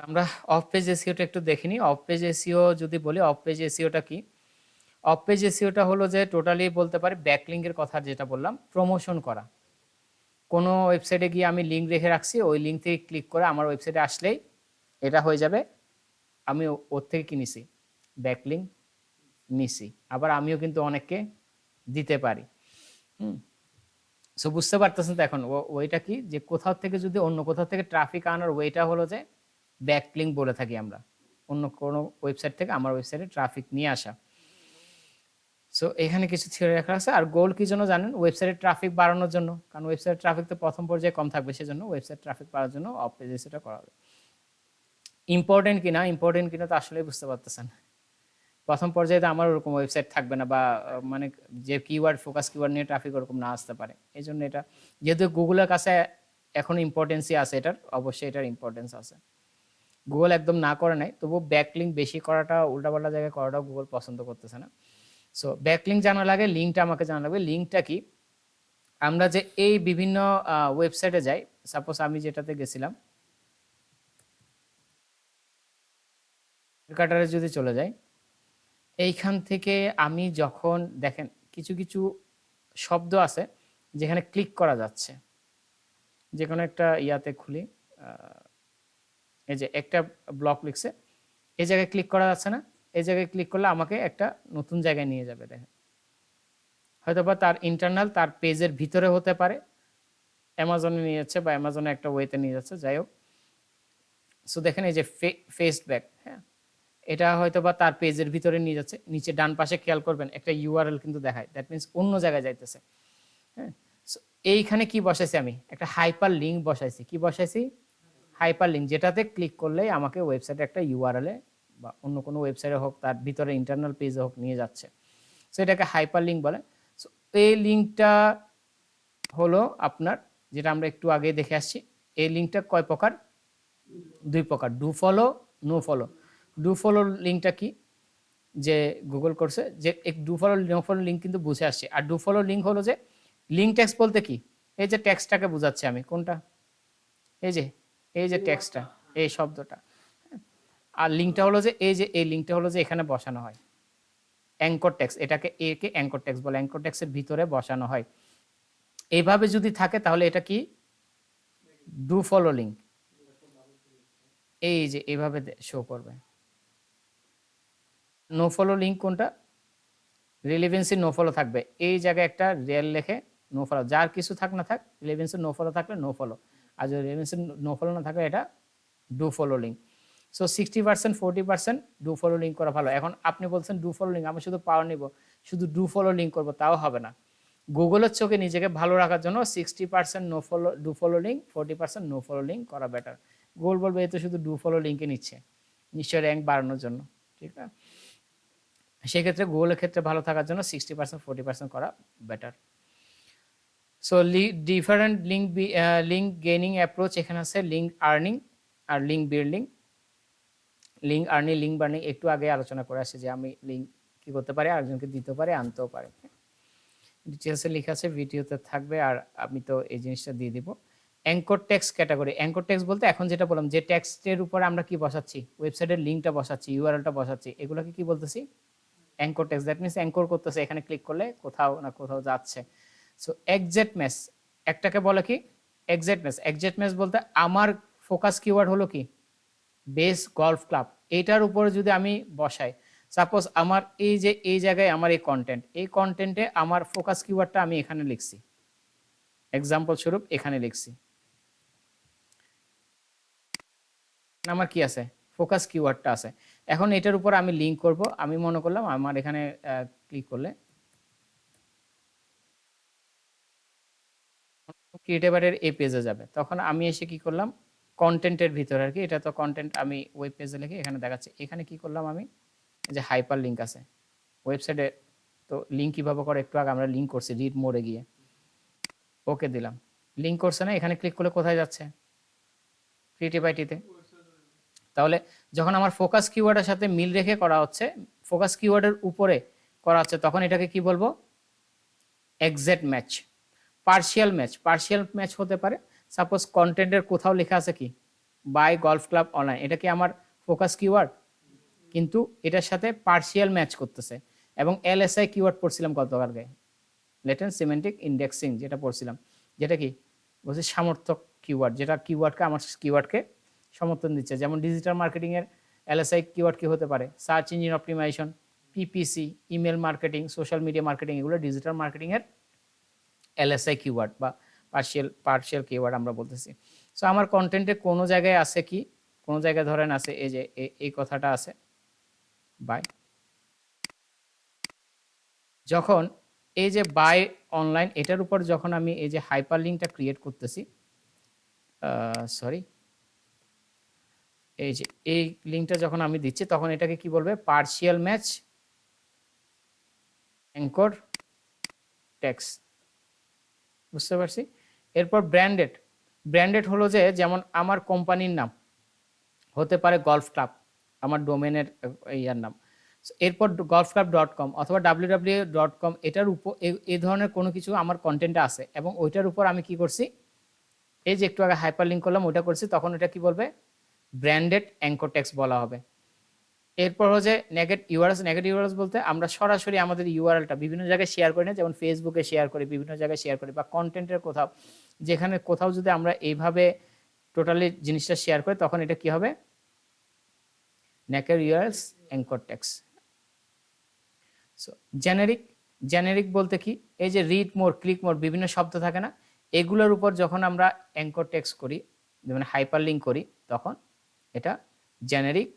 আমরা of page এসইওটা একটু দেখিনি। অফ পেজ এসইও যদি বলি, অফ পেজ এসইওটা কি? অফ পেজ এসইওটা হলো যে টোটালি বলতে পারি ব্যাকলিঙ্কের কথা যেটা বললাম, প্রমোশন করা। কোনো ওয়েবসাইটে গিয়ে আমি লিঙ্ক রেখে রাখছি, ওই লিঙ্ক থেকে ক্লিক করে আমার ওয়েবসাইটে আসলেই এটা হয়ে যাবে আমি ওর থেকে কি নিছি, ব্যাকলিঙ্ক নিছি। আবার আমিও কিন্তু অনেককে দিতে পারি। সো বুঝতে পারতেছেন তো এখন ওইটা কি, যে কোথাও থেকে যদি অন্য কোথাও থেকে ট্রাফিক আনার ওয়েটা হলো যে ব্যাকলিঙ্ক বলে থাকি আমরা, অন্য কোনো ওয়েবসাইট থেকে আমার ওয়েবসাইটে ট্রাফিক নিয়ে আসা। সো এখানে কিছু থিওরি রাখা আছে। আর গোল কি জন্য জানেন? ওয়েবসাইটের ট্রাফিক বাড়ানোর জন্য, কারণ ওয়েবসাইট ট্রাফিক তো প্রথম পর্যায়ে কম থাকবে, সেজন্য ওয়েবসাইট ট্রাফিক বাড়ানোর জন্য অফ পেজ এসইওটা করা হবে। ইম্পর্টেন্ট কিনা তো আসলে বুঝতে পারতেছেন। প্রথম পর্যায়ে তো আমার ওরকম ওয়েবসাইট থাকবে না, বা মানে যে কিওয়ার্ড ফোকাস কিওয়ার্ড নিয়ে ট্রাফিক ওরকম না আসতে পারে। এই জন্য এটা যেহেতু গুগলের কাছে এখন ইম্পর্টেন্সই আছে, এটার অবশ্যই এটার ইম্পর্টেন্স আছে। গুগল একদম না করে নাই, তবু ব্যাকলিঙ্ক বেশি করাটা, উল্টাপাল্টা জায়গায় করাটাও গুগল পছন্দ করতেছে না। সো ব্যাকলিঙ্ক জানা লাগে, লিঙ্কটা আমাকে জানা লাগবে। লিঙ্কটা কি? আমরা যে এই বিভিন্ন ওয়েবসাইটে যাই, সাপোজ আমি যেটাতে গেছিলাম, কাটারে যদি চলে যাই, এইখান থেকে আমি যখন দেখেন কিছু কিছু শব্দ আছে যেখানে ক্লিক করা যাচ্ছে, যে কোনো একটা ইয়াতে খুলি, এই যে একটা ব্লক লিখছে, এই জায়গায় ক্লিক করা যাচ্ছে না, এই জায়গায় ক্লিক করলে আমাকে একটা নতুন জায়গায় নিয়ে যাবে। দেখেন হয়তোবা তার ইন্টারনাল তার পেজের ভিতরে হতে পারে, অ্যামাজনে নিয়ে যাচ্ছে বা অ্যামাজনে একটা ওয়েতে নিয়ে যাচ্ছে, যাই হোক। সো দেখেন এই যে ফেসব্যাক, হ্যাঁ, এটা হয়তোবা তার পেজের ভিতরে নিয়ে যাচ্ছে। নিচে ডান পাশে খেয়াল করবেন একটা ইউআরএল কিন্তু দেখায়, দ্যাট মিনস অন্য জায়গায় যাইতেছে। হ্যাঁ, এইখানে কি বসাইছি? আমি একটা হাইপার লিঙ্ক বসাইছি। কি বসাইছি? হাইপার লিঙ্ক, যেটাতে ক্লিক করলে আমাকে ওয়েবসাইটে একটা ইউআরএল বা অন্য কোনো ওয়েবসাইটে হোক, তার ভিতরে ইন্টারনাল পেজে হোক নিয়ে যাচ্ছে। সো এটাকে হাইপার লিঙ্ক বলে। সো এই লিঙ্কটা হলো আপনার, যেটা আমরা একটু আগে দেখে আসছি, এই লিঙ্কটা কয় প্রকার? দুই প্রকার, do follow, no follow. Do follow লিঙ্কটা কি, যে গুগল করছে যে do follow no follow link কিন্তু বুঝে আসছে। আর ডু ফলো লিঙ্ক হলো যে লিঙ্ক টেক্সট বলতে কি, এই যে টেক্সটটাকে বুঝাচ্ছি আমি, কোনটা? এই যে টেক্সটটা, এই শব্দটা। আর লিঙ্কটা হলো যে এই লিঙ্কটা হলো যে এখানে বসানো হয় অ্যাঙ্কর টেক্সট, এটাকে একে অ্যাঙ্কর টেক্সট বলে, অ্যাঙ্কর টেক্সটের ভিতরে বসানো হয়। এইভাবে যদি থাকে তাহলে এটা কি? Do follow link. এই যে এইভাবে শো করবে। নো ফলো লিঙ্ক কোনটা? রিলেভেন্সি নো ফলো থাকবে, এই জায়গায় একটা রিয়েল লেখে নো ফলো, যার কিছু থাক না থাক, রিলেভেন্সি নো ফলো থাকলে নো ফলো, আর যদি রিলেভেন্সি নো ফলো না থাকলে এটা do follow link. So 60% 40% do follow link করা ভালো। এখন আপনি বলছেন ডু ফলো লিঙ্ক, আমি শুধু পাওয়ার নিব, শুধু ডু ফলো লিঙ্ক করবো, তাও হবে না। গুগলের চোখে নিজেকে ভালো রাখার জন্য 60% no follow do follow link, 40% no follow link করা বেটার। গুগল বলবে এই তো শুধু ডু ফলো লিঙ্কে নিচ্ছে, নিশ্চয়ই র্যাঙ্ক বাড়ানোর জন্য, ঠিক আছে? সেক্ষেত্রে গুগলের ক্ষেত্রে ভালো থাকার জন্য 60% 40% করা better. So different link gaining approach এখানে আছে লিঙ্ক আর্নিং আর link building. Link earning, link burning একটু আগে আলোচনা করে আসছে, যে আমি লিঙ্ক কি করতে পারি, আরেকজনকে দিতে পারি, আনতেও পারি। ডিটেলসে লেখা আছে, ভিডিওতে থাকবে, আর আমি তো এই জিনিসটা দিয়ে দিব। Anchor text category, anchor text বলতে এখন যেটা বললাম, যে টেক্সটের উপরে আমরা কি বসাচ্ছি, ওয়েবসাইটের লিঙ্কটা বসাচ্ছি, ইউআরএলটা বসাচ্ছি, এগুলোকে কি বলতেছি? Anchor text. That means anchor করতেছে, এখানে ক্লিক করলে কোথাও না কোথাও যাচ্ছে। সো এক্সাক্ট ম্যাচ, একটাকে বলে কি? Exact match. এক্সাক্ট ম্যাচ বলতে আমার ফোকাস কিওয়ার্ড হলো কি? বেস গলফ ক্লাব, এইটার উপরে যদি আমি বসাই, সাপোজ আমার এই যে এই জায়গায় আমার এই কন্টেন্ট, এই কন্টেন্টে আমার ফোকাস কিওয়ার্ডটা আমি এখানে লিখছি, এক্সাম্পল স্বরূপ এখানে লিখছি, আমার কি আছে? ফোকাস কিওয়ার্ডটা আছে। এখন এটার উপর আমি লিঙ্ক করব, আমি মনে করলাম আমার এখানে ক্লিক করলে ক্রিয়েটিভারের এই পেজে যাবে, তখন আমি এসে কি করলাম, কন্টেন্টের ভিতরে আর কি, এটা তো কন্টেন্ট আমি ওয়েব পেজে লিখে এখানে দেখাচ্ছি, এখানে কি করলাম আমি, যে হাইপার লিঙ্ক আছে ওয়েবসাইটে, তো লিঙ্ক কিভাবে করে একটু আগে আমরা লিঙ্ক করছি রিড মোডে গিয়ে, ওকে দিলাম, লিঙ্ক করছে না, এখানে ক্লিক করলে কোথায় যাচ্ছে? ক্রিয়েটিভাইটিতে। তাহলে যখন আমার ফোকাস কিওয়ার্ডের সাথে মিল রেখে করা হচ্ছে, ফোকাস কিওয়ার্ডের উপরে করা হচ্ছে, তখন এটাকে কি বলবো? Exact match. Partial match, partial match হতে পারে সাপোজ কন্টেন্টের কোথাও লেখা আছে কি বাই গলফ ক্লাব অনলাইন, এটা কি আমার ফোকাস কিওয়ার্ড? কিন্তু এটার সাথে পার্শিয়াল ম্যাচ করতেছে। এবং এলএসআই কিওয়ার্ড পড়ছিলাম গতকালকে, লেটেন্ট সিমেন্টিক ইন্ডেক্সিং, যেটা পড়ছিলাম, যেটা কি বলছে সামর্থক কিওয়ার্ড, যেটা কিওয়ার্ডকে আমার কিওয়ার্ডকে সমর্থন দিচ্ছে। যেমন ডিজিটাল মার্কেটিং এর এলএসআই কিওয়ার্ড কি হতে পারে? Search engine optimization, PPC, email marketing, social media marketing, এগুলো ডিজিটাল মার্কেটিং এর এলএসআই কিওয়ার্ড বা পার্শিয়াল কিওয়ার্ড আমরা বলতেছি। সো আমার কন্টেন্টে কোনো জায়গায় আছে কি, কোনো জায়গায় ধরেন আছে এই যে এই কথাটা আছে বাই, যখন এই যে বাই অনলাইন এটার উপর যখন আমি এই যে হাইপার লিঙ্কটা ক্রিয়েট করতেছি, সরি, এই যে এই লিঙ্কটা যখন আমি দিচ্ছি তখন এটাকে কি বলবে? পার্শিয়াল ম্যাচ অ্যাঙ্কর টেক্সট, বুঝতে পারছি। এরপর ব্র্যান্ডেড, ব্র্যান্ডেড হলো যে যেমন আমার কোম্পানির নাম হতে পারে গলফ ক্লাব, আমার ডোমেনের ইয়ার নাম। এরপর golfclub.com অথবা www.com, এটার উপর এই ধরনের কোনো কিছু আমার কন্টেন্টে আছে এবং ওইটার উপর আমি কি করছি, এই যে একটু আগে হাইপার লিঙ্ক করলাম ওইটা করছি, তখন এটা কি বলবে? ব্র্যান্ডেড অ্যাঙ্কর টেক্সট বলা হবে। এরপর হচ্ছে নেগেটিভ ইউআরএলস। নেগেটিভ ইউআরএলস বলতে আমরা সরাসরি আমাদের ইউআরএলটা বিভিন্ন জায়গায় শেয়ার করি না, যেমন ফেসবুকে শেয়ার করি, বিভিন্ন জায়গায় শেয়ার করি, বা কন্টেন্টের কোথাও, যেখানে কোথাও যদি আমরা এইভাবে টোটালি জিনিসটা শেয়ার করি তখন এটা কি হবে? Negative URLs anchor text. So generic, generic বলতে কি? এই যে রিড মোর, ক্লিক মোর, বিভিন্ন শব্দ থাকে না, এগুলোর উপর যখন আমরা অ্যাঙ্কর টেক্সট করি, যেমন হাইপার লিঙ্ক করি, তখন এটা জেনেরিক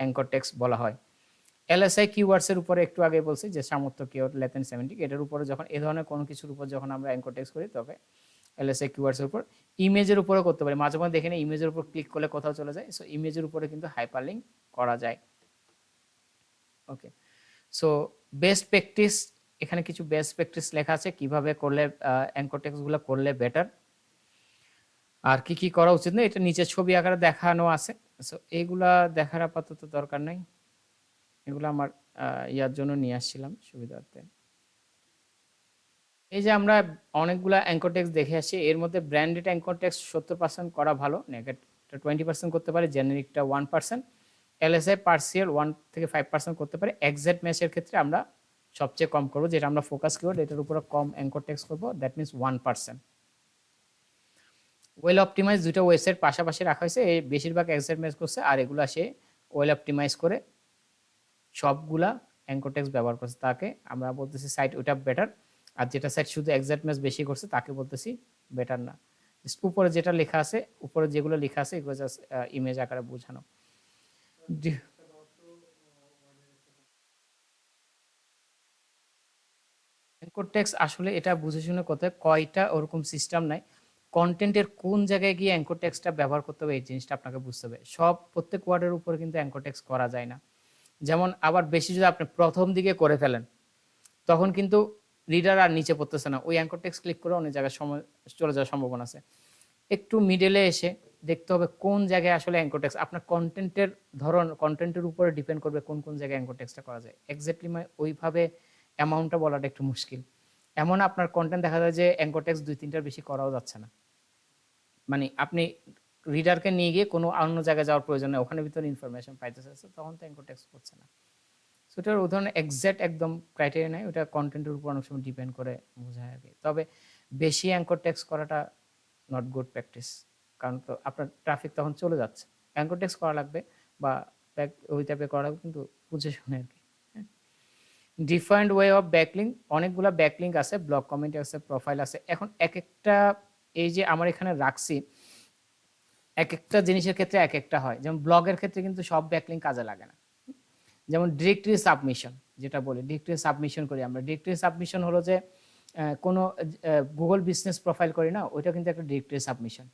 অ্যাঙ্কর টেক্সট বলা হয়। এলএসআই কিওয়ার্ডস এর উপরে একটু আগে বলছি যে সামর্থ্য কিওয়ার্ড, লেটেন্ট সিমেন্টিক, এটার উপরে যখন এই ধরনের কোনো কিছুর উপর যখন আমরা অ্যাঙ্কর টেক্সট করি তবে এলএসআই কিওয়ার্ডস এর উপর। ইমেজের উপরে করতে পারি, মাঝে মাঝে দেখে নিই ইমেজের উপর ক্লিক করলে কোথাও চলে যায়, সো ইমেজের উপরে কিন্তু হাইপার লিঙ্ক করা যায়। ওকে, সো বেস্ট প্র্যাকটিস, এখানে কিছু বেস্ট প্র্যাকটিস লেখা আছে কিভাবে করলে অ্যাঙ্কর টেক্সটগুলো করলে বেটার, আর কি কি করা উচিত না, এটা নিচে ছবি আকারে দেখানো আছে। সো এইগুলা দেখার আপাতত দরকার নাই, এগুলো আমার ইয়ার জন্য নিয়ে আসছিলাম সুবিধার্থে। এই যে আমরা অনেকগুলা অ্যাঙ্কর টেক্সট দেখে আসছি, এর মধ্যে ব্র্যান্ডেড অ্যাঙ্কর টেক্সট 70% করা ভালো, নেগেটিভটা 20% করতে পারে, জেনারিকটা 1%, এলএসআই পার্সিয়াল 1 থেকে 5% করতে পারে। এক্সাক্ট ম্যাচের ক্ষেত্রে আমরা সবচেয়ে কম করব, যেটা আমরা ফোকাস কিওয়ার্ড এটার উপরে কম অ্যাঙ্কর টেক্সট করব, দ্যাট মিনস 1%। ওয়েল অপটিমাইজ, দুটো ওয়েবসাইট পাশাপাশি রাখা হয়েছে, এই বেশিরভাগ এক্সাক্ট ম্যাচ করছে, আর এগুলা সে ওয়েল অপটিমাইজ করে সবগুলা অ্যাঙ্কর টেক্সট ব্যবহার করছে, তাকে আমরা বলতেছি সাইট ওটা বেটার। আর যেটা সাইট শুধু এক্সাক্ট ম্যাচ বেশি করছে তাকে বলতেছি বেটার না। উপরে যেটা লেখা আছে, উপরে যেগুলো লেখা আছে এগুলো জাস্ট ইমেজ আকারে বোঝানো। অ্যাঙ্কর টেক্সট আসলে এটা বুঝে শুনে করতে হয়, কয়টা ওরকম সিস্টেম নাই, কন্টেন্টের কোন জায়গায় গিয়ে অ্যাঙ্কর টেক্সটটা ব্যবহার করতে হবে এই জিনিসটা আপনাকে বুঝতে হবে। সব প্রত্যেক ওয়ার্ডের উপরে কিন্তু অ্যাঙ্কর টেক্সট করা যায় না। যেমন আবার বেশি যদি আপনি প্রথম দিকে করে ফেলেন তখন কিন্তু রিডার আর নিচে পড়তেছে না, ওই অ্যাঙ্কর টেক্সট ক্লিক করে অনেক জায়গায় সময় চলে যাওয়ার সম্ভাবনা আছে। একটু মিডলে এসে দেখতে হবে কোন জায়গায় আসলে অ্যাঙ্কর টেক্সট, আপনার কন্টেন্টের ধরন, কন্টেন্টের উপরে ডিপেন্ড করবে কোন কোন জায়গায় অ্যাঙ্কর টেক্সটটা করা যায়। এক্স্যাক্টলি ওইভাবে অ্যামাউন্টটা বলাটা একটু মুশকিল। এমন আপনার কন্টেন্ট দেখা যায় যে অ্যাঙ্কর টেক্সট 2-3টার বেশি করাও যাচ্ছে না, মানে আপনি রিডারকে নিয়ে গিয়ে কোনো অন্য জায়গায় যাওয়ার প্রয়োজন নেই, ওখানে ভিতরে ইনফরমেশন পাইতেছে, তখন তো অ্যাঙ্কর টেক্সট করছে না। সো ওটার উদাহরণ এক্সাক্ট একদম ক্রাইটেরিয়া নাই, ওটা কন্টেন্টের উপর অনেক সময় ডিপেন্ড করে বোঝায় আর কি। তবে বেশি অ্যাঙ্কর টেক্সট করাটা নট গুড প্র্যাকটিস, কারণ তো আপনার ট্রাফিক তখন চলে যাচ্ছে। অ্যাঙ্কর টেক্সট করা লাগবে বা ওই টাইপের করা লাগবে, কিন্তু বুঝে শুনে আর কি। ডিফারেন্ট ওয়ে অফ ব্যাকলিং, অনেকগুলো ব্যাকলিঙ্ক আছে, ব্লগ কমেন্ট আছে, প্রোফাইল আছে। এখন এক একটা, এই যে আমার এখানে রাখছি, এক একটা জিনিসের ক্ষেত্রে এক একটা হয়। যেমন ব্লগের ক্ষেত্রে কিন্তু সব ব্যাকলিঙ্ক কাজে লাগে না। যেমন ডিরেক্টরি সাবমিশন, যেটা বলি ডিরেক্টরি সাবমিশন করি আমরা, ডিরেক্টরি সাবমিশন হলো যে কোনো গুগল বিজনেস প্রোফাইল করি না, ওইটা কিন্তু একটা directory submission.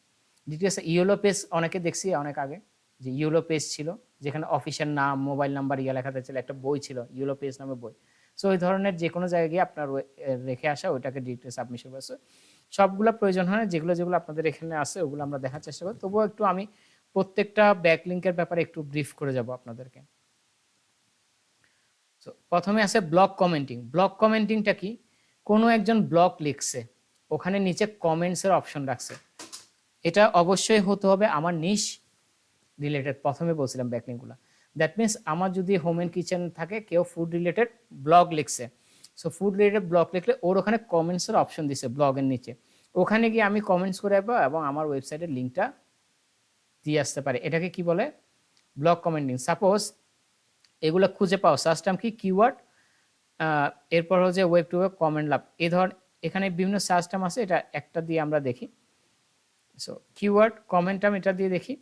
Directory yellow page অনেকে দেখছি অনেক আগে, যে ইয়েলো পেজ ছিল যেখানে অফিসের নাম, মোবাইল নাম্বার ইয়া লেখা ছিল, একটা বই ছিল ইয়েলো পেজ নামে বই। সো ওই ধরনের যে কোনো জায়গায় গিয়ে আপনার রেখে আসা, ওইটাকে ডিরেক্টরি সাবমিশন করছে। সবগুলো প্রয়োজন হয় না, যেগুলো যেগুলো আপনাদের এখানে আছে ওগুলো আমরা দেখার চেষ্টা করি, তবুও একটু আমি প্রত্যেকটা ব্যাকলিঙ্কের ব্যাপারে একটু ব্রিফ করে যাব আপনাদেরকে। প্রথমে আছে ব্লগ কমেন্টিং। ব্লগ কমেন্টিংটা কি? কোনো একজন ব্লগ লিখছে, ওখানে নিচে কমেন্টসের অপশন রাখছে, এটা অবশ্যই হতে হবে আমার নিশ রিলেটেড প্রথমে বলছিলাম ব্যাকলিংকগুলো। দ্যাট মিনস আমার যদি হোম এন্ড কিচেন থাকে, কেউ ফুড রিলেটেড ব্লগ লিখছে, সো ফুড রিলেটেড ব্লগ লিখলে ওর ওখানে কমেন্টসের অপশন দিছে ব্লগের নিচে, ওখানে গিয়ে আমি কমেন্টস করে আসবো এবং আমার ওয়েবসাইটের লিঙ্কটা দিয়ে আসতে পারে। এটাকে কি বলে? Blog commenting. সাপোজ এগুলো খুঁজে পাও, সার্চ টার্ম কি কিওয়ার্ড, এরপর হচ্ছে web to web comment love, এই ধর এখানে বিভিন্ন সার্চ টার্ম আছে, এটা একটা দিয়ে আমরা দেখি। সো কিওয়ার্ড কমেন্ট টার্ম, এটা দিয়ে দেখি।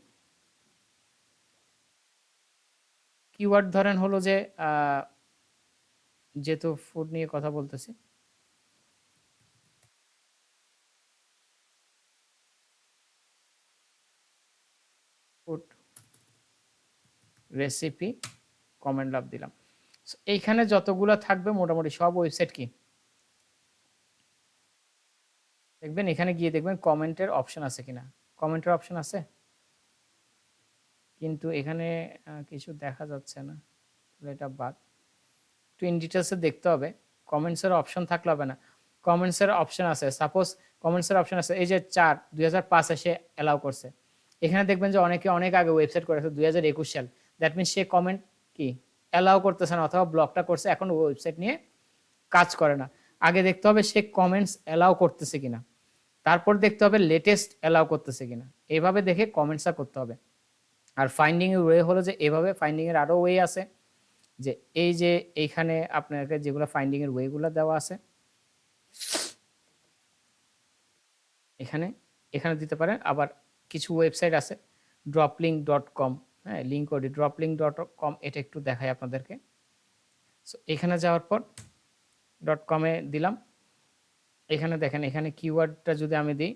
কিওয়ার্ড ধরেন হলো যে যেহেতু ফুড নিয়ে কথা বলতেছি, ফুড রেসিপি কমেন্ট লাভ দিলাম। এইখানে যতগুলো থাকবে মোটামুটি সব ওয়েবসাইট কি দেখবেন, এখানে গিয়ে দেখবেন কমেন্টের অপশন আছে কিনা। কমেন্টের অপশন আছে, কিন্তু এখানে কিছু দেখা যাচ্ছে না, এটা বাদ। একটু ইন ডিটেলসে দেখতে হবে। কমেন্টসের অপশন থাকলে হবে না, কমেন্টসের অপশন আছে। সাপোজ কমেন্টসের অপশন আছে, এই যে 4/2005 সে অ্যালাউ করছে। এখানে দেখবেন যে অনেকে অনেক আগে ওয়েবসাইট করেছে 2021 সাল, দ্যাট মিনস সে কমেন্ট কি অ্যালাউ করতেছে না, অথবা ব্লকটা করছে, এখন ওয়েবসাইট নিয়ে কাজ করে না। আগে দেখতে হবে সে কমেন্টস অ্যালাউ করতেছে কিনা, তারপর দেখতে হবে লেটেস্ট অ্যালাউ করতেছে কিনা, এইভাবে দেখে কমেন্টসটা করতে হবে। আর ফাইন্ডিং এর ওয়ে হলো যে এভাবে, ফাইন্ডিং এর আরো ওয়ে আছে, যে এই যে এইখানে আপনাকে যেগুলো ফাইন্ডিং এর ওয়েগুলো দেওয়া আছে, এখানে এখানে দিতে পারেন। আবার কিছু ওয়েবসাইট আছে dropLink.com, হ্যাঁ লিঙ্ক করি dropLink.com, এটা একটু দেখাই আপনাদেরকে। সো এখানে যাওয়ার পর .com এ দিলাম। এখানে দেখেন, এখানে কিওয়ার্ডটা যদি আমি দিই,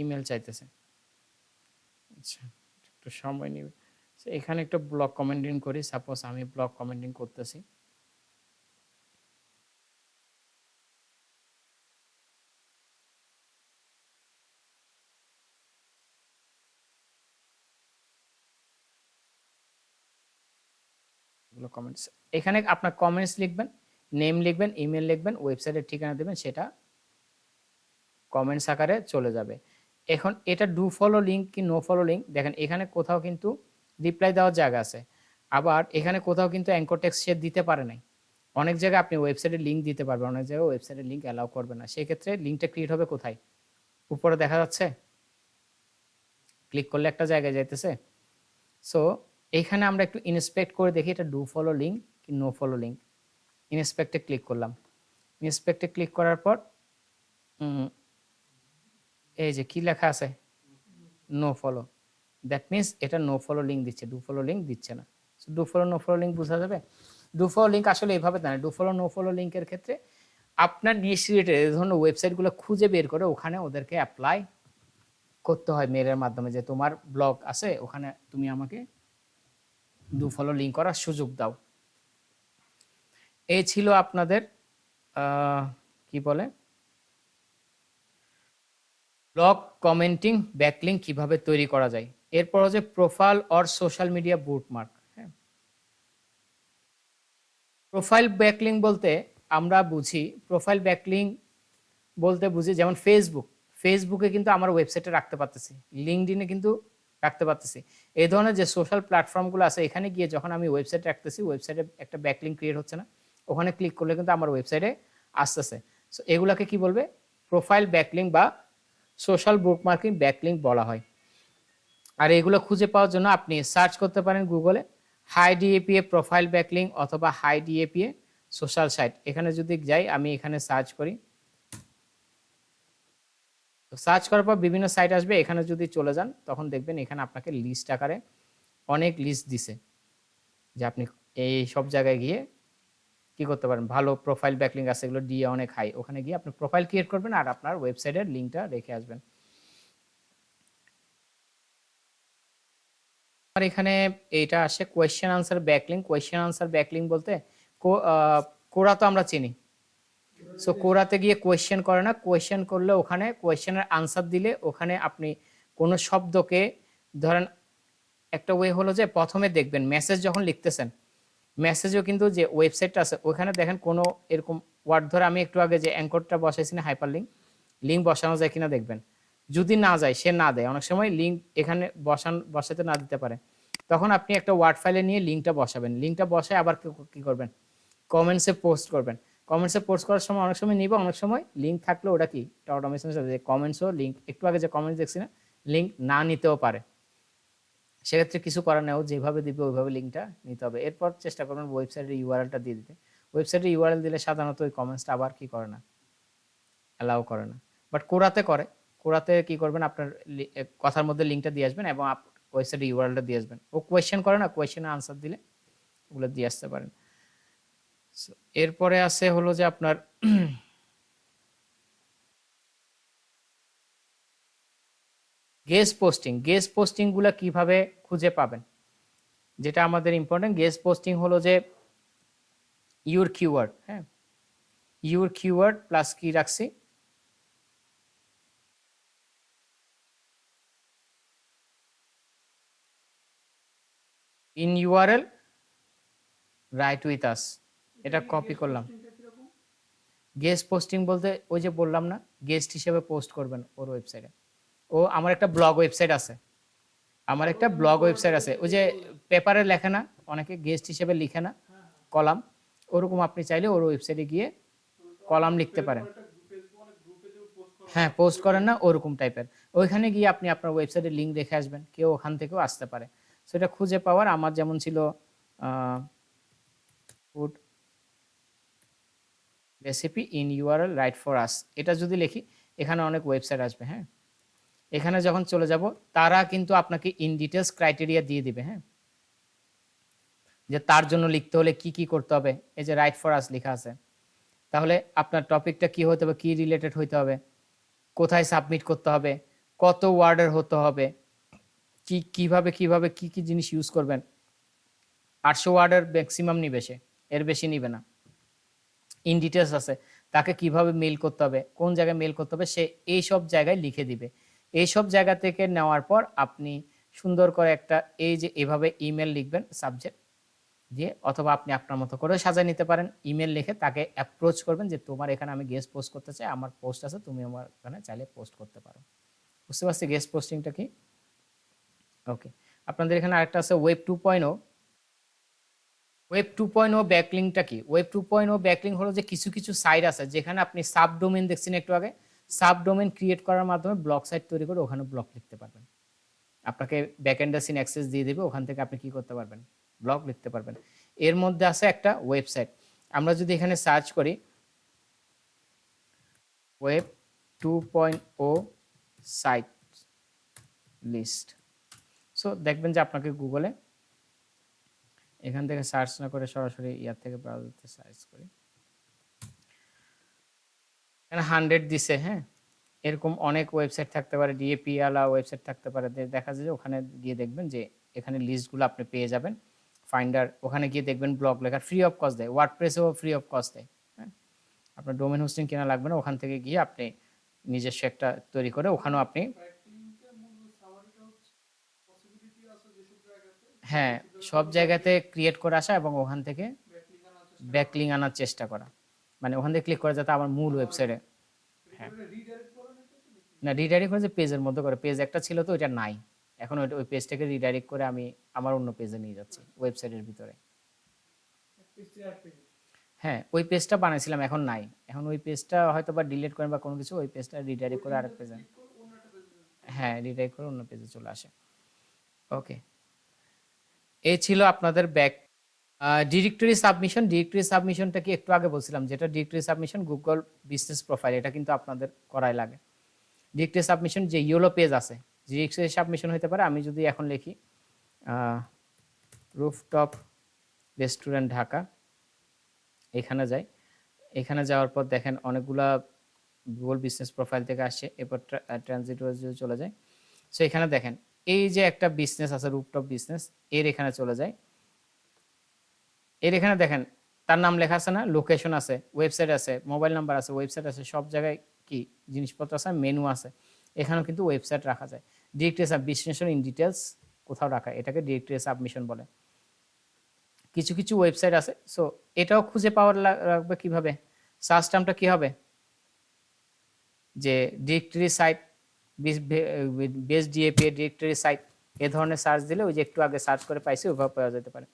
ইমেল চাইতেছে, আচ্ছা একটু সময় নেবে। এখানে একটু ব্লক কমেন্টিং করি, সাপোজ আমি ব্লক কমেন্টিং করতেছি। কমেন্টস, এখানে আপনার কমেন্টস লিখবেন, নেম লিখবেন, ইমেল লিখবেন, ওয়েবসাইটের ঠিকানা দেবেন, সেটা কমেন্টস আকারে চলে যাবে। এখন এটা ডু ফলো লিঙ্ক কি নো ফলো লিঙ্ক, দেখেন এখানে কোথাও কিন্তু রিপ্লাই দেওয়ার জায়গা আছে, আবার এখানে কোথাও কিন্তু অ্যাঙ্কর টেক্সট সে দিতে পারে নাই। অনেক জায়গায় আপনি ওয়েবসাইটের লিঙ্ক দিতে পারবেন, অনেক জায়গায় ওয়েবসাইটের লিঙ্ক অ্যালাউ করবে না। সেক্ষেত্রে লিঙ্কটা ক্রিয়েট হবে কোথায়? উপরে দেখা যাচ্ছে, ক্লিক করলে একটা জায়গায় যাইতেছে। সো এইখানে আমরা একটু ইন্সপেক্ট করে দেখি এটা ডু ফলো লিঙ্ক কি নো ফলো লিঙ্ক। ইন্সপেক্টে ক্লিক করলাম। ইন্সপেক্টে ক্লিক করার পর এই যে কি লেখা আছে, নো ফলো, দ্যাট মিনস এটা নো ফলো লিঙ্ক দিচ্ছে, ডু ফলো লিঙ্ক দিচ্ছে না। So do follow no follow link বোঝা যাবে। ডু ফলো লিঙ্ক আসলে এইভাবে দেয় না। ডু ফলো নো ফলো লিঙ্কের ক্ষেত্রে আপনার নিজ রিলেটেড এই ধরনের ওয়েবসাইটগুলো খুঁজে বের করে ওখানে ওদেরকে অ্যাপ্লাই করতে হয় মেলের মাধ্যমে, যে তোমার ব্লগ আছে ওখানে তুমি আমাকে ডু ফলো লিঙ্ক করার সুযোগ দাও। এই ছিল আপনাদের কি বলে ব্লগ কমেন্টিং ব্যাকলিঙ্ক কিভাবে তৈরি করা যায়। এরপর হচ্ছে প্রোফাইল অর সোশ্যাল মিডিয়া বুটমার্ক। হ্যাঁ, প্রোফাইল ব্যাকলিঙ্ক বলতে আমরা বুঝি, প্রোফাইল ব্যাকলিঙ্ক বলতে বুঝি যেমন ফেসবুকে কিন্তু আমার ওয়েবসাইটে রাখতে পারতেছি, লিঙ্কডইনে কিন্তু রাখতে পারতেছি। এই ধরনের যে সোশ্যাল প্ল্যাটফর্মগুলো আছে, এখানে গিয়ে যখন আমি ওয়েবসাইট রাখতেছি, ওয়েবসাইটে একটা ব্যাকলিঙ্ক ক্রিয়েট হচ্ছে না, ওখানে ক্লিক করলে কিন্তু আমার ওয়েবসাইটে আসতেছে। সো এগুলাকে কি বলবে? প্রোফাইল ব্যাকলিঙ্ক বা সোশ্যাল বুকমার্কিং ব্যাকলিঙ্ক বলা হয়। আর এগুলো খুঁজে পাওয়ার জন্য আপনি সার্চ করতে পারেন গুগলে হাই ডিএপিএ প্রোফাইল ব্যাকলিঙ্ক অথবা হাই ডিএপিএ সোশ্যাল সাইট। এখানে যদি যাই, আমি এখানে সার্চ করি, সার্চ করার পর বিভিন্ন সাইট আসবে। এখানে যদি চলে যান তখন দেখবেন এখানে আপনাকে লিস্ট আকারে অনেক লিস্ট দিছে, যে আপনি এই সব জায়গায় গিয়ে কি করতে পারেন, ভালো প্রোফাইল ব্যাকলিঙ্ক আছে, এগুলো দিয়ে অনেক হাই, ওখানে গিয়ে আপনি প্রোফাইল ক্রিয়েট করবেন আর আপনার ওয়েবসাইটের লিঙ্কটা রেখে আসবেন। আর এখানে এইটা আসে question answer backlink. Question answer backlink বলতে কোরা তো আমরা চিনি। সো কোরাতে গিয়ে কোয়েশ্চেন করে না, কোয়েশ্চেন করলে ওখানে কোয়েশ্চেনের আনসার দিলে ওখানে আপনি কোনো শব্দকে ধরেন, একটা ওয়ে হলো যে প্রথমে দেখবেন মেসেজ যখন লিখতেছেন, মেসেজও কিন্তু যে ওয়েবসাইটটা আছে ওখানে দেখেন কোনো এরকম ওয়ার্ড ধরে আমি একটু আগে যে অ্যাঙ্করটা বসাইছি না, হাইপার লিঙ্ক বসানো যায় কিনা দেখবেন। যদি না যায়, সে না দেয়, অনেক সময় লিঙ্ক এখানে বসাতে না দিতে পারে, তখন আপনি একটা ওয়ার্ড ফাইলে নিয়ে লিঙ্কটা বসাবেন। লিঙ্কটা বসায় আবার কি করবেন, কমেন্টসে পোস্ট করবেন। কমেন্টসে পোস্ট করার সময় অনেক সময় নিবে, অনেক সময় লিঙ্ক থাকলে ওটা কি অটোমেশনের সাথে যে কমেন্টসও লিঙ্ক, একটু আগে যে কমেন্টস দেখছি না, লিঙ্ক না নিতেও পারে। সেক্ষেত্রে কিছু করার নেই, যেভাবে দিবে ওইভাবে লিঙ্কটা নিতে হবে। এরপর চেষ্টা করবেন ওয়েবসাইটের ইউআরএলটা দিয়ে দিতে। ওয়েবসাইটের ইউআরএল দিলে সাধারণত ওই কমেন্টসটা আবার কি করে না, অ্যালাউ করে না। বাট কোরাতে করে। কোরাতে কি করবেন, আপনার কথার মধ্যে লিঙ্কটা দিয়ে আসবেন এবং ওয়েবসাইটের ইউআরএলটা দিয়ে আসবেন। ও কোয়েশ্চেন করে না, কোয়েশ্চেনে আনসার দিলে ওগুলো দিয়ে আসতে পারেন। এরপরে আছে হলো যে আপনার গেস্ট পোস্টিং। গেস্ট পোস্টিং গুলা কিভাবে খুঁজে পাবেন, যেটা আমাদের ইম্পর্টেন্ট। গেস্ট পোস্টিং হলো যে ইউর কিওয়ার্ড, হ্যাঁ, ইউর কিওয়ার্ড প্লাস কি রাখছি, in URL right with us, এটা কপি করলাম। গেস্ট পোস্টিং বলতে ওই যে বললাম না, গেস্ট হিসেবে পোস্ট করবেন ওর ওয়েবসাইটে। ও আমার একটা ব্লগ ওয়েবসাইট আছে, ওই যে পেপারে লেখে না, অনেকে গেস্ট হিসেবে লিখে না কলাম, ওরকম আপনি চাইলে ওর ওয়েবসাইটে গিয়ে কলাম লিখতে পারেন। হ্যাঁ, পোস্ট করেন না, ওরকম টাইপের। ওইখানে গিয়ে আপনি আপনার ওয়েবসাইটের লিঙ্ক রেখে আসবেন, কেউ ওখান থেকেও আসতে পারে। সেটা খুঁজে পাওয়ার আমার যেমন ছিল food recipe in URL right for us, এটা যদি লিখি এখানে অনেক ওয়েবসাইট আসবে। হ্যাঁ, এখানে যখন চলে যাব তারা কিন্তু আপনাকে ইন ডিটেলস ক্রাইটেরিয়া দিয়ে দিবে। হ্যাঁ, যে তার জন্য লিখতে হলে কি কি করতে হবে, এই যে রাইট ফর আস লেখা আছে। তাহলে আপনার টপিকটা কি হতে হবে, কি রিলেটেড হইতে হবে, কোথায় সাবমিট করতে হবে, কত ওয়ার্ডের হতে হবে, কিভাবে কি কি জিনিস ইউজ করবেন। 800 ওয়ার্ডের ম্যাক্সিমাম নিবে সে, এর বেশি নিবে না। ইন ডিটেলস আছে, তাকে কিভাবে মেল করতে হবে, কোন জায়গায় মেল করতে হবে, সে এই সব জায়গায় লিখে দিবে। এই সব জায়গা থেকে নেওয়ার পর আপনি সুন্দর করে একটা এই যে এভাবে ইমেল লিখবেন সাবজেক্ট দিয়ে, অথবা আপনি আপনার মতো করে সাজায় নিতে পারেন। ইমেল লিখে তাকে অ্যাপ্রোচ করবেন যে তোমার এখানে আমি গেস্ট পোস্ট করতে চাই, আমার পোস্ট আছে, তুমি আমার এখানে চাইলে পোস্ট করতে পারো। বুঝতে পারছি গেস্ট পোস্টিংটা কি? ওকে, আপনাদের এখানে আরেকটা আছে ওয়েব 2.0। ওয়েব 2.0 ব্যাকলিংটা কি? ওয়েব 2.0 ব্যাকলিং হলো যে কিছু কিছু সাইট আছে যেখানে আপনি সাবডোমেন দেখছেন একটু আগে, সাবডোমেন ক্রিয়েট করার মাধ্যমে ব্লগ সাইট তৈরি করে ওখানে ব্লগ লিখতে পারবেন। আপনাকে ব্যাকএন্ডে সিন অ্যাক্সেস দিয়ে দিবে, ওখান থেকে আপনি কি করতে পারবেন, ব্লগ লিখতে পারবেন। এর মধ্যে আছে একটা ওয়েবসাইট। আমরা যদি এখানে সার্চ করি ওয়েব 2.0 সাইট লিস্ট, সো দেখবেন যে আপনাকে গুগলে এখান থেকে সার্চ না করে সরাসরি ইয়ার থেকে ব্রাউজারতে সার্চ করি, এখানে 100 দিছে। হ্যাঁ, এরকম অনেক ওয়েবসাইট থাকতে পারে, ডিএপি আলা ওয়েবসাইট থাকতে পারে। দেখা যায় যে ওখানে গিয়ে দেখবেন যে এখানে লিস্টগুলো আপনি পেয়ে যাবেন। ফাইন্ডার, ওখানে গিয়ে দেখবেন ব্লগ লেখার ফ্রি অফ কস্ট দেয়, ওয়ার্ডপ্রেসেও ফ্রি অফ কস্ট দেয়। হ্যাঁ, আপনার ডোমেন হোস্টিং কেনা লাগবে না, ওখান থেকে গিয়ে আপনি নিজস্ব একটা তৈরি করে ওখানেও আপনি, হ্যাঁ, সব জায়গাতে ক্রিয়েট করে আসা এবং ওখান থেকে ব্যাকলিং আনার চেষ্টা করা, মানে ওখান থেকে ক্লিক করে যাতে আমার মূল ওয়েবসাইটে। হ্যাঁ, না, রিডাইরেক্ট করে যে পেজের মধ্যে করে, পেজ একটা ছিল তো ওইটা নাই, এখন ওই পেজটাকে রিডাইরেক্ট করে আমি আমার অন্য পেজে নিয়ে যাচ্ছি ওয়েবসাইটের ভিতরে। হ্যাঁ, ওই পেজটা বানাইছিলাম, এখন নাই, এখন ওই পেজটা হয়তো বা ডিলিট করেন বা কোনো কিছু, ওই পেজটা রিডাইরেক্ট করে আরেক পেজে, হ্যাঁ, রিডাইরেক্ট করে অন্য পেজে চলে আসে। ওকে, এই ছিল আপনাদের ব্যাক ডিরেক্টরি সাবমিশন। ডিরেক্টরি সাবমিশনটা কি একটু আগে বলছিলাম, যেটা directory submission Google business profile, এটা কিন্তু আপনাদের করাই লাগে। ডিরেক্টরি সাবমিশন যে ইয়েলো পেজ আছে, ডিরেক্টরি সাবমিশন হতে পারে। আমি যদি এখন লিখি রুফটপ রেস্টুরেন্ট ঢাকা, এখানে যাই, এখানে যাওয়ার পর দেখেন অনেকগুলা গুগল বিজনেস প্রোফাইল থেকে আসছে, এরপর ট্রানজিট চলে যায়। সো এখানে দেখেন এই যে একটা বিজনেস আছে রুফটপ বিজনেস, এর এখানে চলে যায়, এর এখানে দেখেন তার নাম লেখা আছে না, লোকেশন আছে, ওয়েবসাইট আছে, মোবাইল নাম্বার আছে, ওয়েবসাইট আছে, সব জায়গায় কি জিনিসপত্র আছে, মেনু আছে, এখানেও কিন্তু ওয়েবসাইট রাখা যায়। ডিরেক্টরি সাবমিশন ইন ডিটেলস কোথাও রাখা, এটাকে ডিরেক্টরি সাবমিশন বলে। কিছু কিছু ওয়েবসাইট আছে, সো এটাও খুঁজে পাওয়ার রাখবে কিভাবে, সার্চ টার্মটা কি হবে, যে directory site, base DAP directory site, এ ধরনের সার্চ দিলে ওই যে একটু আগে সার্চ করে পাইছি ওইভাবে পাওয়া যেতে পারে।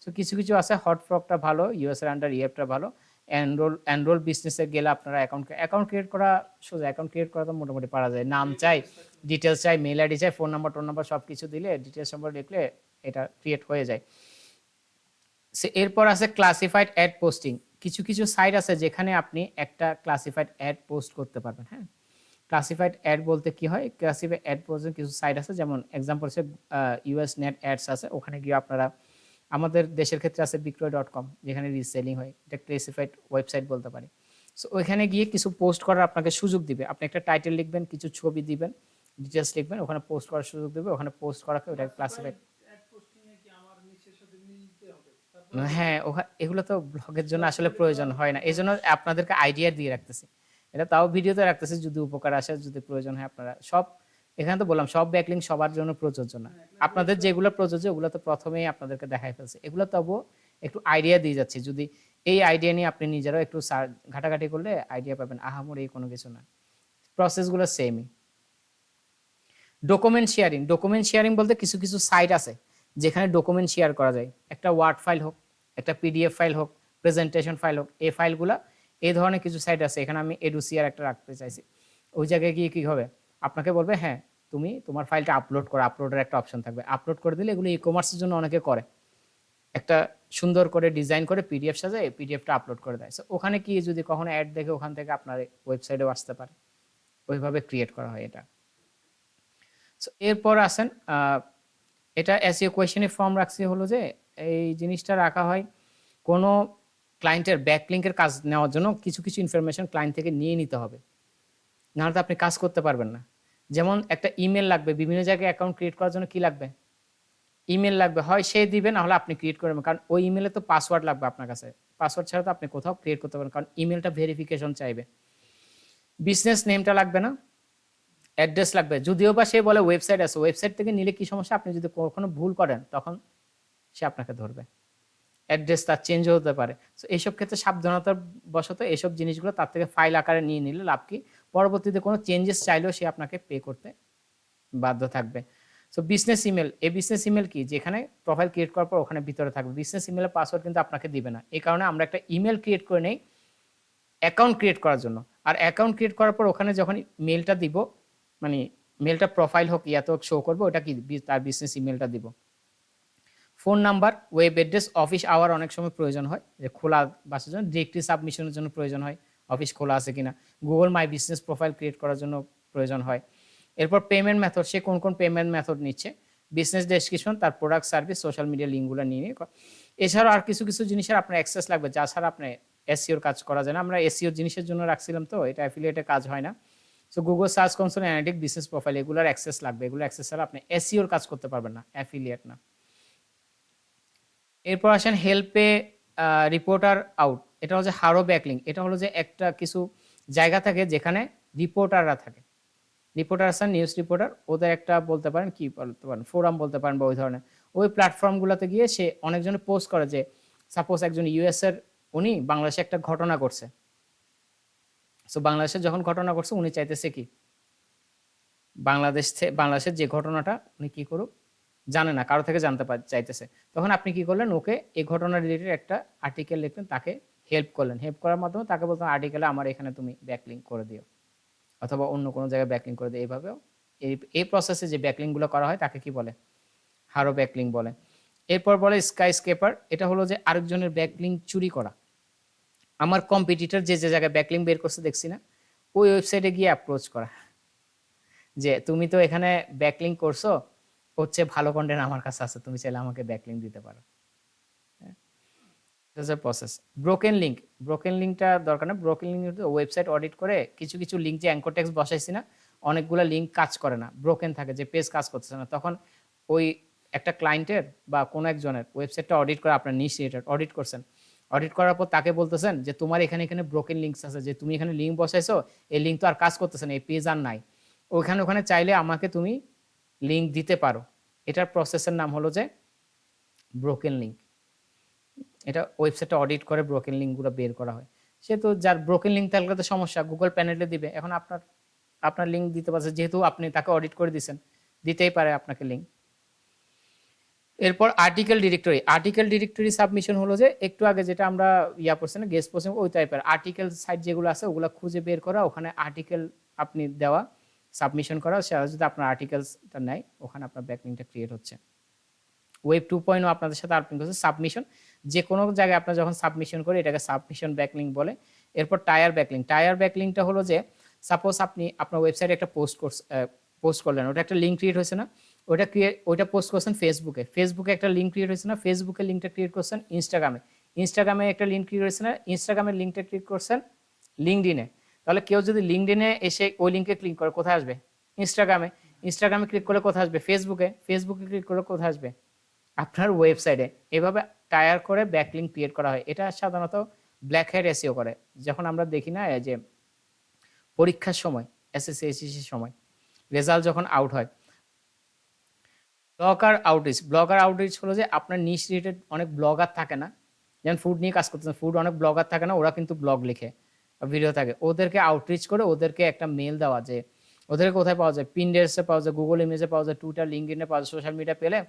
সো কিছু কিছু আছে, হটফ্রকটা ভালো, ইউএসএর আন্ডার ইএফটা ভালো। এনরোল বিজনেসে গেলে আপনারা অ্যাকাউন্ট ক্রিয়েট করা সোজা, অ্যাকাউন্ট ক্রিয়েট করা তো মোটামুটি পারা যায়। নাম চাই, ডিটেলস চাই, মেল আইডি চাই, ফোন নাম্বার সব কিছু দিলে, ডিটেলস নম্বর লিখলে এটা ক্রিয়েট হয়ে যায়। এরপর আছে ক্লাসিফাইড অ্যাড পোস্টিং। কিছু কিছু সাইট আছে যেখানে আপনি একটা ক্লাসিফাইড অ্যাড পোস্ট করতে পারবেন। হ্যাঁ, ক্লাসিফাইড অ্যাড বলতে কি হয়, ক্লাসিফাইড অ্যাড পোস্টের কিছু সাইট আছে, যেমন এক্সাম্পল হচ্ছে ইউএস নেট অ্যাডস আছে, ওখানে গিয়ে আপনারা, আমাদের দেশের ক্ষেত্রে আছে বিক্রয়.com, যেখানে রিসেলিং হয়, এটা ক্লাসিফাইড ওয়েবসাইট বলতে পারি। সো ওইখানে গিয়ে কিছু পোস্ট করার আপনাকে সুযোগ দিবে। আপনি একটা টাইটেল লিখবেন, কিছু ছবি দিবেন, ডিটেলস লিখবেন, ওখানে পোস্ট করার সুযোগ দেবে, ওখানে পোস্ট করাকে ওটা ক্লাসিফাইড। হ্যাঁ, এগুলো তো ব্লগের জন্য আসলে প্রয়োজন হয় না, এই জন্য আপনাদেরকে আইডিয়া দিয়ে রাখতেছি। এটা তাও ভিডিওতে রাখতেছি, যদি উপকার আসে, যদি প্রয়োজন হয় আপনারা সব, এখানে তো বললাম সব ব্যাকলিঙ্ক সবার জন্য প্রযোজ্য না। আপনাদের যেগুলো প্রযোজ্য ওগুলো তো প্রথমেই আপনাদেরকে দেখাই ফেলছে, এগুলো তবুও একটু আইডিয়া দিয়ে যাচ্ছি। যদি এই আইডিয়া নিয়ে আপনি নিজেরাও একটু ঘাটাঘাটি করলে আইডিয়া পাবেন, আহামরি কোনো কিছু না, প্রসেসগুলো সেমই। ডকুমেন্ট শেয়ারিং বলতে কিছু কিছু সাইট আছে যেখানে ডকুমেন্ট শেয়ার করা যায়, একটা ওয়ার্ড ফাইল হোক, একটা পিডিএফ ফাইল হোক, প্রেজেন্টেশন ফাইল হোক, এই ফাইলগুলা, এই ধরনের কিছু সাইট আছে। এখানে আমি এডুসিয়ার একটা রাখতে চাইছি, ওই জায়গায় গিয়ে কি হবে, আপনাকে বলবে হ্যাঁ তুমি তোমার ফাইলটা আপলোড করো, আপলোডের একটা অপশন থাকবে, আপলোড করে দিলে, এগুলো ই কমার্সের জন্য অনেকে করে, একটা সুন্দর করে ডিজাইন করে পিডিএফ সাজায় পিডিএফটা আপলোড করে দেয়। ওখানে কি যদি কখনো অ্যাড দেখে ওখান থেকে আপনার ওয়েবসাইটেও আসতে পারে, ওইভাবে ক্রিয়েট করা হয় এটা। এরপর আসেন, এটা এসইও কোয়েশ্চেনে ফর্ম রাখছি হলো যে এই জিনিসটা রাখা হয় কোনো ক্লায়েন্টের ব্যাকলিঙ্কের কাজ নেওয়ার জন্য কিছু কিছু ইনফরমেশন ক্লায়েন্ট থেকে নিয়ে নিতে হবে, নাহলে তো আপনি কাজ করতে পারবেন না। যেমন একটা ইমেল লাগবে, বিভিন্ন জায়গায় অ্যাকাউন্ট ক্রিয়েট করার জন্য কি লাগবে, ইমেল লাগবে, হয় সে দিবে না হলে আপনি ক্রিয়েট করবেন, কারণ ওই ইমেলে তো পাসওয়ার্ড লাগবে আপনার কাছে, পাসওয়ার্ড ছাড়া তো আপনি কোথাও ক্রিয়েট করতে পারবেন, কারণ ইমেলটা ভেরিফিকেশন চাইবে। বিজনেস নেমটা লাগবে না, অ্যাড্রেস লাগবে, যদিও বা সে বলে ওয়েবসাইট আছে, ওয়েবসাইট থেকে নিলে কি সমস্যা, আপনি যদি কখনো ভুল করেন তখন সে আপনাকে ধরবে, অ্যাড্রেস তার চেঞ্জ হতে পারে। সো এইসব ক্ষেত্রে সাবধানতার বশত এইসব জিনিসগুলো তার থেকে ফাইল আকারে নিয়ে নিলে লাভ কি, পরবর্তীতে কোনো চেঞ্জেস চাইলেও সে আপনাকে পে করতে বাধ্য থাকবে। সো বিজনেস ইমেল, এই বিজনেস ইমেল কি, যেখানে প্রোফাইল ক্রিয়েট করার পর ওখানে ভিতরে থাকবে, বিজনেস ইমেলের পাসওয়ার্ড কিন্তু আপনাকে দিবে না। এই কারণে আমরা একটা ইমেল ক্রিয়েট করে নেই অ্যাকাউন্ট ক্রিয়েট করার জন্য, আর অ্যাকাউন্ট ক্রিয়েট করার পর ওখানে যখন মেলটা দিব, মানে মেলটা প্রোফাইল হোক ইয়াতে হোক শো করবে, ওটা কি তার বিজনেস ইমেলটা দিব। Phone number, web address, office hour অনেক সময় প্রয়োজন হয়, যে খোলা বাসার জন্য ডিরেক্টরি সাবমিশনের জন্য প্রয়োজন হয়, অফিস খোলা আছে কিনা, Google my business profile create করার জন্য প্রয়োজন হয়। এরপর পেমেন্ট মেথড, সে কোন কোন পেমেন্ট মেথড নিচ্ছে, বিজনেস ডেসক্রিপশন, তার প্রোডাক্ট সার্ভিস, সোশ্যাল মিডিয়া লিঙ্কগুলো নিয়ে নিয়ে। এছাড়াও আর কিছু কিছু জিনিসের আপনার অ্যাক্সেস লাগবে, যা ছাড়া আপনি এসইওর কাজ করা যায় না। আমরা এসইওর জিনিসের জন্য রাখছিলাম, তো এটা অ্যাফিলিয়েটের কাজ হয় না। So Google search console, analytic, business profile, এগুলোর অ্যাক্সেস লাগবে, এগুলো অ্যাক্সেস ছাড়া আপনি এসইওর কাজ করতে পারবেন না, অ্যাফিলিয়েট না। এরপর আসেন হেল্পে রিপোর্টার আউট, এটা হচ্ছে হারো ব্যাকলিং। এটা হলো যে একটা কিছু জায়গা থাকে যেখানে রিপোর্টাররা থাকে, রিপোর্টার আছেন, নিউজ রিপোর্টার, ওদের একটা বলতে পারেন কি বলতে পারেন, ফোরাম বলতে পারেন, বা ওই ধরনের ওই প্ল্যাটফর্মগুলোতে গিয়ে সে অনেকজনে পোস্ট করে যে সাপোজ একজন ইউএস এর, উনি বাংলাদেশে একটা ঘটনা ঘটছে, সো বাংলাদেশে যখন ঘটনা ঘটছে উনি চাইতেছে কি, বাংলাদেশের যে ঘটনাটা উনি কি করুক জানে না, কারো থেকে জানতে চাইতেছে, তখন আপনি কি করলেন, ওকে এই ঘটনা রিলেটেড একটা আর্টিকেল লিখলেন, তাকে হেল্প করলেন, হেল্প করার মাধ্যমে তাকে বলতেন আর্টিকেলে আমার এখানে তুমি ব্যাকলিঙ্ক করে দিও, অথবা অন্য কোনো জায়গায় ব্যাকলিঙ্ক করে দিও। এইভাবেও এই প্রসেসে যে ব্যাকলিঙ্কগুলো করা হয় তাকে কি বলে, হারো ব্যাকলিঙ্ক বলে। এরপর বলে স্কাই স্কেপার, এটা হলো যে আরেকজনের ব্যাকলিঙ্ক চুরি করা। আমার কম্পিটিটর যে যে জায়গায় ব্যাকলিঙ্ক বের করছে দেখছি না, ওই ওয়েবসাইটে গিয়ে অ্যাপ্রোচ করা, যে তুমি তো এখানে ব্যাকলিঙ্ক করছো, হচ্ছে ভালো কন্টেন্ট আমার কাছে আছে, তুমি চাইলে আমাকে ব্যাকলিঙ্ক দিতে পারো। প্রসেস। ব্রোকেন লিঙ্কটা দরকার না, ব্রোকেন লিঙ্ক ওয়েবসাইট অডিট করে কিছু কিছু লিঙ্ক যে অ্যাঙ্কর টেক্সট বসাইছি না, অনেকগুলো লিঙ্ক কাজ করে না, ব্রোকেন থাকে, যে পেজ কাজ করতেছে না, তখন ওই একটা ক্লায়েন্টের বা কোনো একজনের ওয়েবসাইটটা অডিট করে, আপনার নিশ রিলেটেড অডিট করছেন, অডিট করার পর তাকে বলতেছেন যে তোমার এখানে ব্রোকেন লিঙ্কস আছে, যে তুমি এখানে লিঙ্ক বসাইছো, এই লিঙ্ক তো আর কাজ করতেছে না, এই পেজ আর নাই, ওখানে চাইলে আমাকে তুমি লিঙ্ক দিতে পারো। এটার প্রসেসের নাম হলো যে ব্রোকেন লিঙ্ক। এটা ওয়েবসাইটটা অডিট করে ব্রোকেন লিঙ্কগুলো বের করা হয়। সে তো যার ব্রোকেন লিঙ্ক থাকলে তো সমস্যা, গুগল প্যানেলে দিবে। এখন আপনার আপনার লিঙ্ক দিতে পারছে, যেহেতু আপনি তাকে অডিট করে দিচ্ছেন, দিতেই পারে আপনাকে লিঙ্ক। এরপর article directory. Article directory submission হলো যে একটু আগে যেটা আমরা ইয়া করছি না, গেস্ট পোস্টিং, ওই টাইপের আর্টিকেল সাইট যেগুলো আছে ওগুলো খুঁজে বের করা, ওখানে আর্টিকেল আপনি দেওয়া, সাবমিশন করা, সেটা যদি আপনার আর্টিকেলসটা নেয় ওখানে আপনার ব্যাকলিংকটা ক্রিয়েট হচ্ছে। ওয়েব 2.0 আপনাদের সাথে আলোচনা করছে সাবমিশন। যে কোনো জায়গায় আপনার যখন সাবমিশন করে এটাকে সাবমিশন ব্যাকলিংক বলে। এরপর টায়ার ব্যাকলিংক। টায়ার ব্যাকলিংকটা হলো যে সাপোজ আপনি আপনার ওয়েবসাইটে একটা পোস্ট করলেন, ওটা একটা লিঙ্ক ক্রিয়েট হয়েছে না, ওইটা পোস্ট করছেন ফেসবুকে, ফেসবুকে একটা লিঙ্ক ক্রিয়েট হয়েছে না, ফেসবুকের লিঙ্কটা ক্রিয়েট করছেন ইনস্টাগ্রামে, ইনস্টাগ্রামে একটা লিঙ্ক ক্রিয়েট হয়েছে না, ইনস্টাগ্রামের লিঙ্কটা ক্রিয়েট করছেন লিঙ্কডিনে। তাহলে কেউ যদি লিঙ্কডিনে এসে ওই লিঙ্কে ক্লিক করে কোথায় আসবে? ইনস্টাগ্রামে। ইনস্টাগ্রামে ক্লিক করলে কোথায় আসবে? ফেসবুকে। ফেসবুকে ক্লিক করলে কোথায় আসবে? আপনার ওয়েবসাইটে। এভাবে টায়ার করে ব্যাকলিঙ্ক ক্রিয়েট করা হয়। এটা সাধারণত ব্ল্যাক হ্যাট এসইও করে। যখন আমরা দেখি না যে পরীক্ষার সময়, এসএসসি এইচএসসির সময় রেজাল্ট যখন আউট হয়, ব্লগার আউটরিচ হলো যে আপনার নিশ রিলেটেড অনেক ব্লগার থাকে না, যেমন ফুড নিয়ে কাজ করতেছেন, ফুড অনেক ব্লগার থাকে না, ওরা কিন্তু ব্লগ লিখে, ভিডিও থাকে, ওদেরকে আউটরিচ করে ওদেরকে একটা মেল দেওয়া, যে ওদেরকে কোথায় পাওয়া যায়? পিনডেস্টে পাওয়া যায়, গুগল ইমেজে পাওয়া যায়, টুইটার, লিঙ্কডইনে পাওয়া যায়, সোশ্যাল মিডিয়া পেলে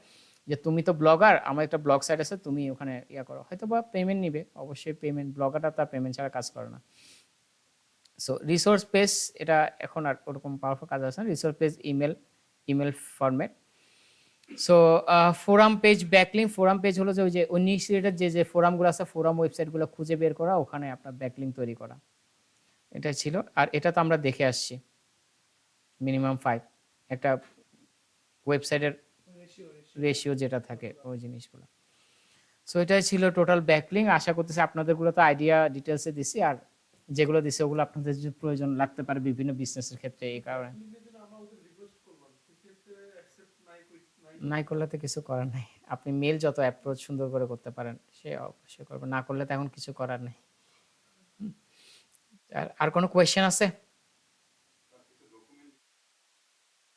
যে তুমি তো ব্লগার, আমার একটা ব্লগ সাইট আছে, তুমি ওখানে ইয়া করো, হয়তো বা পেমেন্ট নিবে, অবশ্যই পেমেন্ট, ব্লগারটা তার পেমেন্ট ছাড়া কাজ করে না। সো রিসোর্স পেজ, এটা এখন আর ওরকম পাওয়ারফুল কাজ আছে না। Resource page email format. So forum page backlink. Forum page হলো যে ওই যে নিশ রিলেটেড যে ফোরামগুলো আছে, ফোরাম ওয়েবসাইটগুলো খুঁজে বের করা, ওখানে আপনার ব্যাকলিঙ্ক তৈরি করা, এটা ছিল। আর এটা তো আমরা দেখে আসছি মিনিমাম 5 একটা ওয়েবসাইটের রেশিও যেটা থাকে ওই জিনিসগুলো। সো এটাই ছিল টোটাল ব্যাকলিঙ্ক। আশা করতেছি আপনাদেরগুলো তো আইডিয়া ডিটেলসে দিছি, আর যেগুলো দিছি ওগুলো আপনাদের যদি প্রয়োজন লাগতে পারে বিভিন্ন বিজনেসের ক্ষেত্রে, এই কারণে নাই করলে তো কিছু করার নাই। আপনি মেল যত অ্যাপ্রোচ সুন্দর করে করতে পারেন সে অবশ্যই করবে, না করলে তো এখন কিছু করার নেই। আর কোনো কোয়েশ্চেন আছে?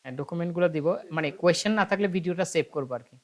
হ্যাঁ, ডকুমেন্টগুলো দিব, মানে কোয়েশ্চেন না থাকলে ভিডিওটা সেভ করবো আর কি।